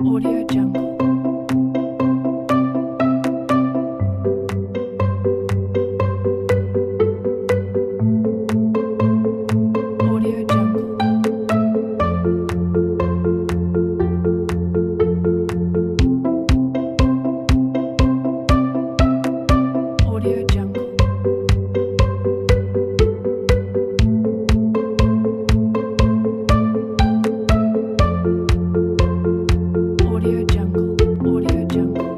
Audio Jungle. Audio Jungle. Audio Jungle. Audio Jungle. Audio Jungle.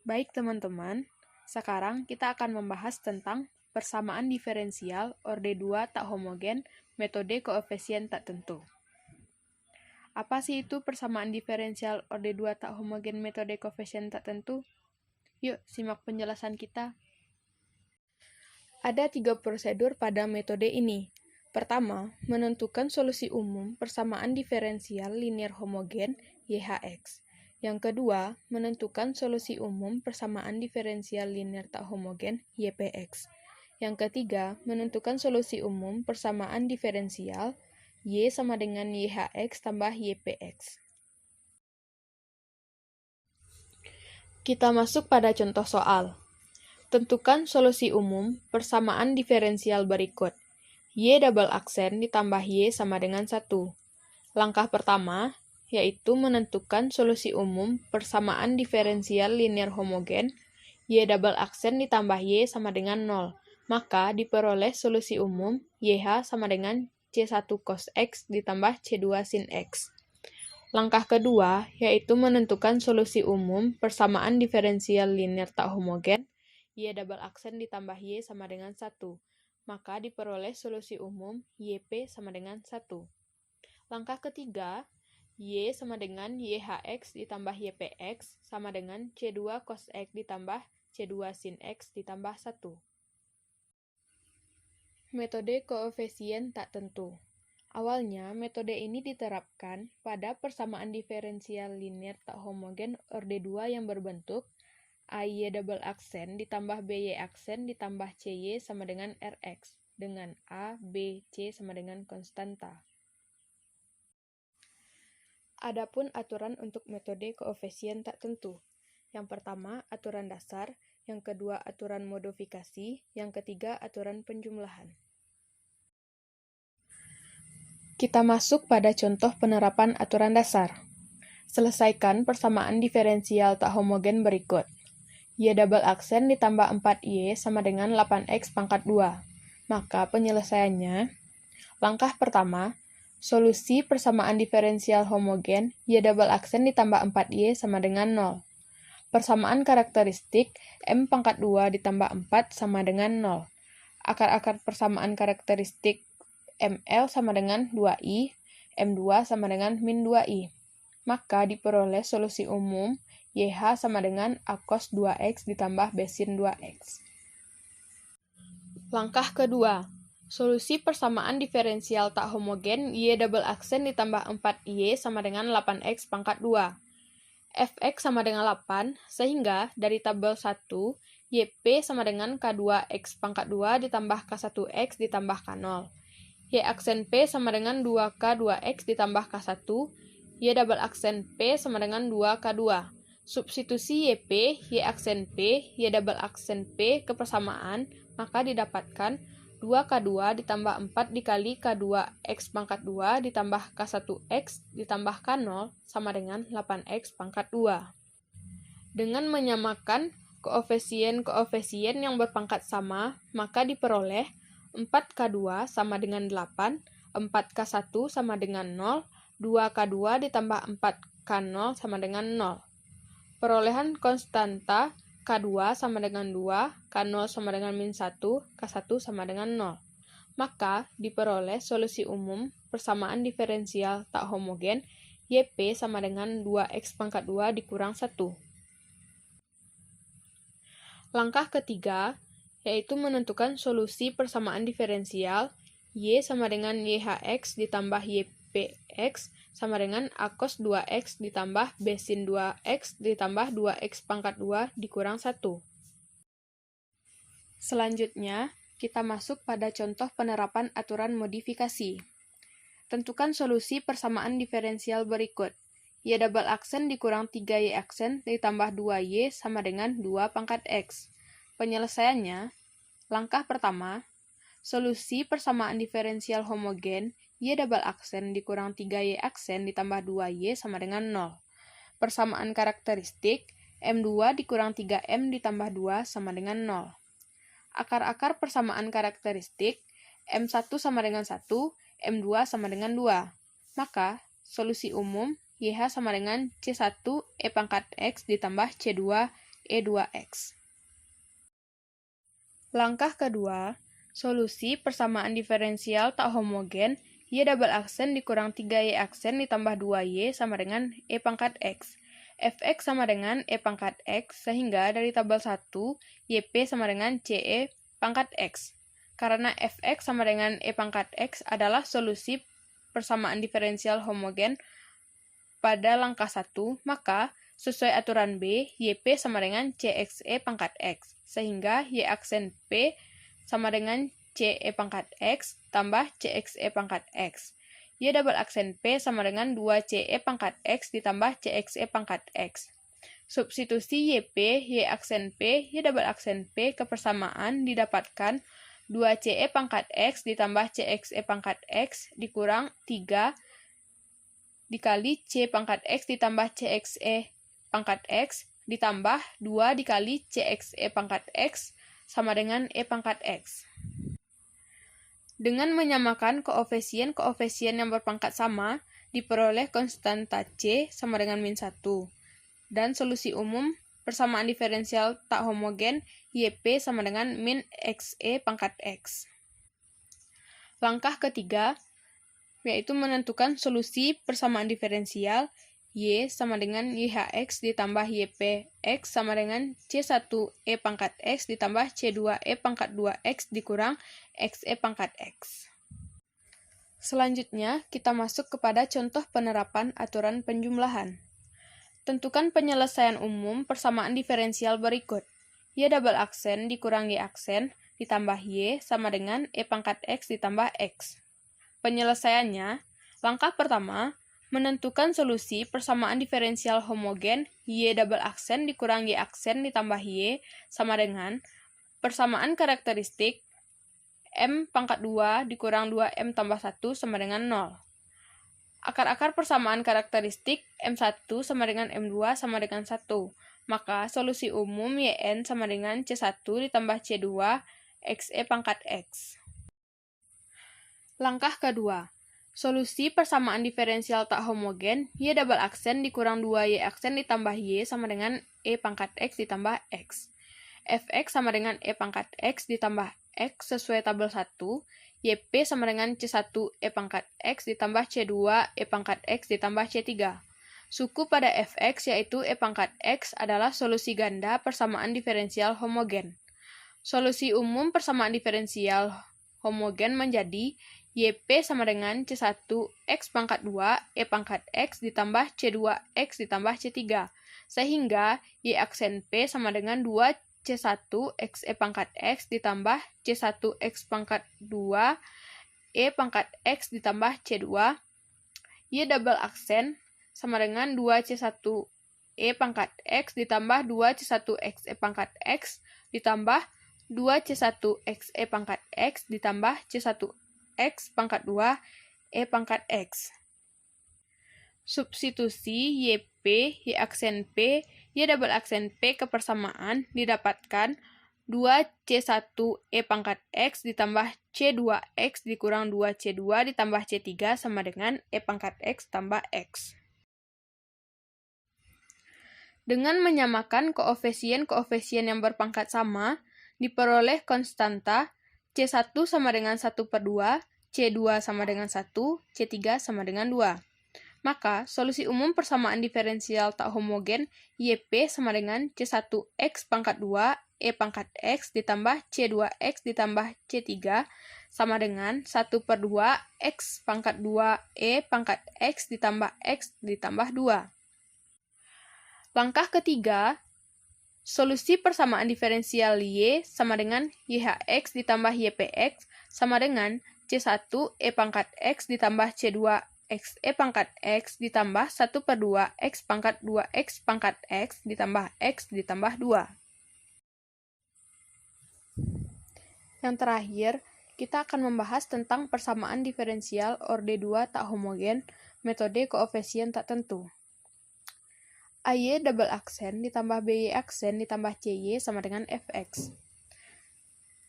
Baik teman-teman, sekarang kita akan membahas tentang persamaan diferensial orde 2 tak homogen, metode koefisien tak tentu. Apa sih itu persamaan diferensial orde 2 tak homogen, metode koefisien tak tentu? Yuk, simak penjelasan kita. Ada 3 prosedur pada metode ini. Pertama, menentukan solusi umum persamaan diferensial linear homogen YHX. Yang kedua, menentukan solusi umum persamaan diferensial linear tak homogen YPX. Yang ketiga, menentukan solusi umum persamaan diferensial Y sama dengan YHX tambah YPX. Kita masuk pada contoh soal. Tentukan solusi umum persamaan diferensial berikut. Y double aksen ditambah Y sama dengan 1. Langkah pertama, yaitu menentukan solusi umum persamaan diferensial linear homogen, Y double aksen ditambah Y sama dengan 0. Maka diperoleh solusi umum YH sama dengan C1 cos X ditambah C2 sin X. Langkah kedua, yaitu menentukan solusi umum persamaan diferensial linear tak homogen, Y double aksen ditambah Y sama dengan 1. Maka diperoleh solusi umum YP sama dengan 1. Langkah ketiga, Y sama dengan YHX ditambah YPX sama dengan C2 cos X ditambah C2 sin X ditambah 1. Metode koefisien tak tentu. Awalnya, metode ini diterapkan pada persamaan diferensial linear tak homogen orde 2 yang berbentuk AY double aksen ditambah BY aksen ditambah CY sama dengan RX dengan A, B, C sama dengan konstanta. Adapun aturan untuk metode koefisien tak tentu. Yang pertama, aturan dasar, yang kedua, aturan modifikasi, yang ketiga, aturan penjumlahan. Kita masuk pada contoh penerapan aturan dasar. Selesaikan persamaan diferensial tak homogen berikut. Y double aksen ditambah 4Y sama dengan 8X pangkat 2. Maka penyelesaiannya, langkah pertama, solusi persamaan diferensial homogen Y double aksen ditambah 4Y sama dengan 0. Persamaan karakteristik M pangkat 2 ditambah 4 sama dengan 0. Akar-akar persamaan karakteristik ML sama dengan 2I, M2 sama dengan min 2I. Maka diperoleh solusi umum YH sama dengan A cos 2X ditambah B sin 2X. Langkah kedua, solusi persamaan diferensial tak homogen Y double aksen ditambah 4Y sama dengan 8X pangkat 2. Fx sama dengan 8, sehingga dari tabel 1, YP sama dengan K2X pangkat 2 ditambah K1X ditambah K0. Y aksen P sama dengan 2K2X ditambah K1, Y double aksen P sama dengan 2K2. Substitusi YP, Y aksen P, Y double aksen P ke persamaan, maka didapatkan 2K2 ditambah 4 dikali K2X pangkat 2 ditambah K1X ditambah K0 sama dengan 8X pangkat 2. Dengan menyamakan koefisien-koefisien yang berpangkat sama, maka diperoleh 4K2 sama dengan 8, 4K1 sama dengan 0, 2K2 ditambah 4K0 sama dengan 0. Perolehan konstanta K2 sama dengan 2, K0 sama dengan min 1, K1 sama dengan 0. Maka diperoleh solusi umum persamaan diferensial tak homogen YP sama dengan 2X pangkat 2 dikurang 1. Langkah ketiga, yaitu menentukan solusi persamaan diferensial Y sama dengan YHX ditambah YPX sama dengan A cos 2X ditambah B sin 2X ditambah 2X pangkat 2 dikurang 1. Selanjutnya, kita masuk pada contoh penerapan aturan modifikasi. Tentukan solusi persamaan diferensial berikut. Y double aksen dikurang 3Y aksen ditambah 2Y sama dengan 2 pangkat X. Penyelesaiannya, langkah pertama, solusi persamaan diferensial homogen Y double aksen dikurang 3Y aksen ditambah 2Y sama dengan 0. Persamaan karakteristik, M2 dikurang 3M ditambah 2 sama dengan 0. Akar-akar persamaan karakteristik, M1 sama dengan 1, M2 sama dengan 2. Maka, solusi umum, YH sama dengan C1 E pangkat X ditambah C2 E2X. Langkah kedua, solusi persamaan diferensial tak homogen Y double aksen dikurang 3Y aksen ditambah 2Y sama dengan E pangkat X. Fx sama dengan E pangkat X, sehingga dari tabel 1, YP sama dengan CE pangkat X. Karena Fx sama dengan E pangkat X adalah solusi persamaan diferensial homogen pada langkah 1, maka sesuai aturan B, YP sama dengan CXE pangkat X, sehingga Y aksen P sama dengan CE pangkat X tambah CXE pangkat X. Y double aksen P sama dengan 2CE pangkat X ditambah CXE pangkat X. Substitusi YP, Y aksen P, Y double aksen P ke persamaan didapatkan 2CE pangkat X ditambah CXE pangkat X dikurang 3 dikali C pangkat X ditambah CXE pangkat X ditambah 2 dikali CXE pangkat X sama dengan E pangkat X. Dengan menyamakan koefisien yang berpangkat sama, diperoleh konstanta C sama dengan min 1. Dan solusi umum persamaan diferensial tak homogen YP sama dengan min XE pangkat X. Langkah ketiga, yaitu menentukan solusi persamaan diferensial Y sama dengan YHX ditambah YPX sama dengan C1E pangkat X ditambah C2E pangkat 2X dikurang XE pangkat X. Selanjutnya, kita masuk kepada contoh penerapan aturan penjumlahan. Tentukan penyelesaian umum persamaan diferensial berikut. Y double aksen dikurang Y aksen ditambah Y sama dengan E pangkat X ditambah X. Penyelesaiannya, langkah pertama, menentukan solusi persamaan diferensial homogen Y double aksen dikurang Y aksen ditambah Y sama dengan persamaan karakteristik M pangkat 2 dikurang 2M tambah 1 sama dengan 0. Akar-akar persamaan karakteristik M1 sama dengan M2 sama dengan 1. Maka solusi umum YN sama dengan C1 ditambah C2 XE pangkat X. Langkah kedua, solusi persamaan diferensial tak homogen Y double aksen dikurang 2Y aksen ditambah Y sama dengan E pangkat X ditambah X. Fx sama dengan E pangkat X ditambah X sesuai tabel 1, YP sama dengan C1 E pangkat X ditambah C2 E pangkat X ditambah C3. Suku pada Fx yaitu E pangkat X adalah solusi ganda persamaan diferensial homogen. Solusi umum persamaan diferensial homogen menjadi YP sama dengan C1 X pangkat 2 E pangkat X ditambah C2 X ditambah C3. Sehingga Y aksen P sama dengan 2 C1 X E pangkat X ditambah C1 X pangkat 2 E pangkat X ditambah C2. Y double aksen sama dengan 2 C1 E pangkat X ditambah 2 C1 X E pangkat X ditambah 2 C1 X E pangkat X ditambah C1 X pangkat 2 E pangkat X. Substitusi YP, Y aksen P, Y double aksen P ke persamaan didapatkan 2C1 E pangkat X ditambah C2X dikurang 2C2 ditambah C3 sama dengan E pangkat X tambah X. Dengan menyamakan koefisien yang berpangkat sama, diperoleh konstanta C1 sama dengan 1/2, C2 sama dengan 1, C3 sama dengan 2. Maka, solusi umum persamaan diferensial tak homogen YP sama dengan C1X pangkat 2 E pangkat X ditambah C2X ditambah C3 sama dengan 1/2 X pangkat 2 E pangkat X ditambah 2. Langkah ketiga, Solusi persamaan diferensial Y sama dengan YHX ditambah YPX sama dengan C1 E pangkat X ditambah C2 X E pangkat X ditambah 1/2 X pangkat 2X pangkat X ditambah X ditambah 2. Yang terakhir, kita akan membahas tentang persamaan diferensial orde 2 tak homogen, metode koefisien tak tentu. AY double aksen ditambah BY aksen ditambah CY sama dengan Fx.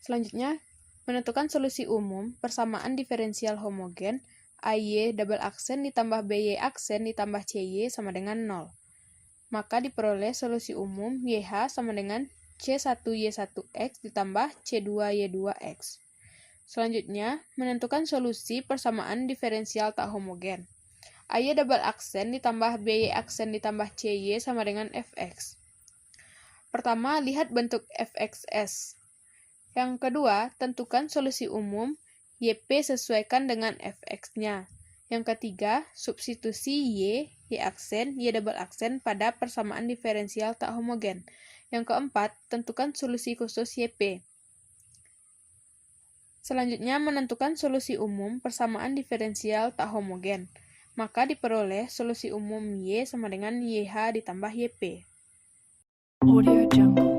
Selanjutnya, menentukan solusi umum persamaan diferensial homogen AY double aksen ditambah BY aksen ditambah CY sama dengan 0. Maka diperoleh solusi umum YH sama dengan C1Y1X ditambah C2Y2X. Selanjutnya, menentukan solusi persamaan diferensial tak homogen. AY double aksen ditambah BY aksen ditambah CY sama dengan Fx. Pertama, lihat bentuk Fxs. Yang kedua, tentukan solusi umum YP sesuaikan dengan Fx-nya. Yang ketiga, substitusi Y aksen, Y double aksen pada persamaan diferensial tak homogen. Yang keempat, tentukan solusi khusus YP. Selanjutnya, menentukan solusi umum persamaan diferensial tak homogen. Maka diperoleh solusi umum Y sama dengan YH ditambah YP. Audio Jungle.